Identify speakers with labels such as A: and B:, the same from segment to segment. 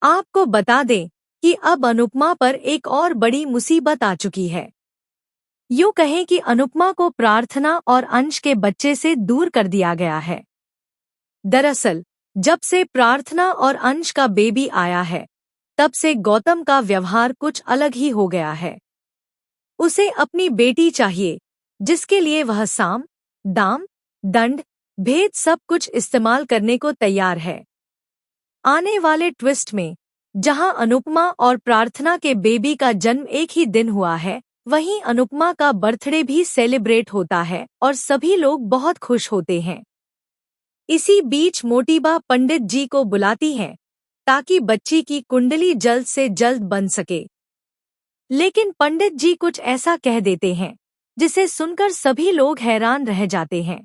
A: आपको बता दें कि अब अनुपमा पर एक और बड़ी मुसीबत आ चुकी है। यूँ कहें कि अनुपमा को प्रार्थना और अंश के बच्चे से दूर कर दिया गया है। दरअसल, जब से प्रार्थना और अंश का बेबी आया है, तब से गौतम का व्यवहार कुछ अलग ही हो गया है। उसे अपनी बेटी चाहिए, जिसके लिए वह साम, दाम, दंड, भेद सब कुछ इस्तेमाल करने को तैयार है। आने वाले ट्विस्ट में, जहां अनुपमा और प्रार्थना के बेबी का जन्म एक ही दिन हुआ है, वहीं अनुपमा का बर्थडे भी सेलिब्रेट होता है और सभी लोग बहुत खुश होते हैं। इसी बीच मोटीबा पंडित जी को बुलाती है ताकि बच्ची की कुंडली जल्द से जल्द बन सके। लेकिन पंडित जी कुछ ऐसा कह देते हैं जिसे सुनकर सभी लोग हैरान रह जाते हैं।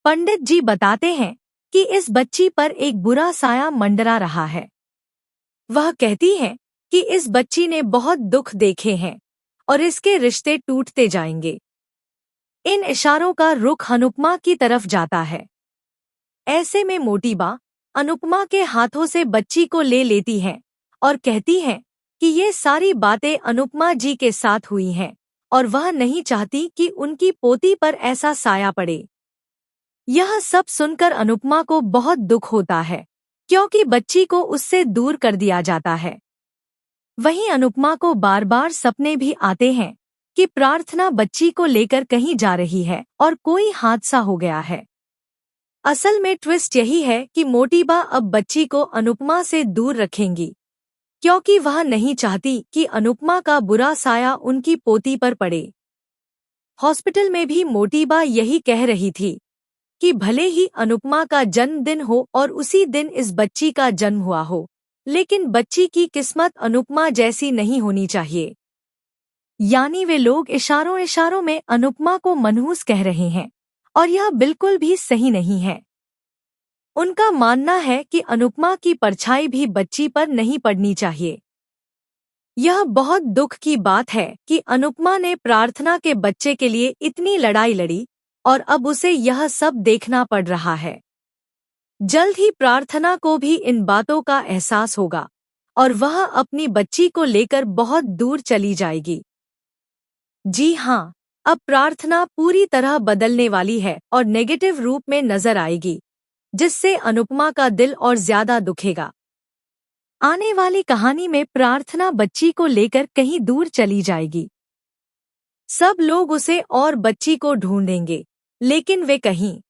A: पंडित जी बताते हैं कि इस बच्ची पर एक बुरा साया मंडरा रहा है। वह कहती है कि इस बच्ची ने बहुत दुख देखे हैं और इसके रिश्ते टूटते जाएंगे। इन इशारों का रुख अनुपमा की तरफ जाता है। ऐसे में मोटीबा अनुपमा के हाथों से बच्ची को ले लेती है और कहती है कि ये सारी बातें अनुपमा जी के साथ हुई हैं और वह नहीं चाहती कि उनकी पोती पर ऐसा साया पड़े। यह सब सुनकर अनुपमा को बहुत दुख होता है, क्योंकि बच्ची को उससे दूर कर दिया जाता है। वहीं अनुपमा को बार बार सपने भी आते हैं कि प्रार्थना बच्ची को लेकर कहीं जा रही है और कोई हादसा हो गया है। असल में ट्विस्ट यही है कि मोटीबा अब बच्ची को अनुपमा से दूर रखेंगी, क्योंकि वह नहीं चाहती कि अनुपमा का बुरा साया उनकी पोती पर पड़े। हॉस्पिटल में भी मोटीबा यही कह रही थी कि भले ही अनुपमा का जन्मदिन हो और उसी दिन इस बच्ची का जन्म हुआ हो, लेकिन बच्ची की किस्मत अनुपमा जैसी नहीं होनी चाहिए। यानी वे लोग इशारों इशारों में अनुपमा को मनहूस कह रहे हैं और यह बिल्कुल भी सही नहीं है। उनका मानना है कि अनुपमा की परछाई भी बच्ची पर नहीं पड़नी चाहिए। यह बहुत दुख की बात है कि अनुपमा ने प्रार्थना के बच्चे के लिए इतनी लड़ाई लड़ी और अब उसे यह सब देखना पड़ रहा है। जल्द ही प्रार्थना को भी इन बातों का एहसास होगा और वह अपनी बच्ची को लेकर बहुत दूर चली जाएगी। जी हाँ, अब प्रार्थना पूरी तरह बदलने वाली है और नेगेटिव रूप में नजर आएगी, जिससे अनुपमा का दिल और ज्यादा दुखेगा। आने वाली कहानी में प्रार्थना बच्ची को लेकर कहीं दूर चली जाएगी। सब लोग उसे और बच्ची को ढूंढेंगे, लेकिन वे कहीं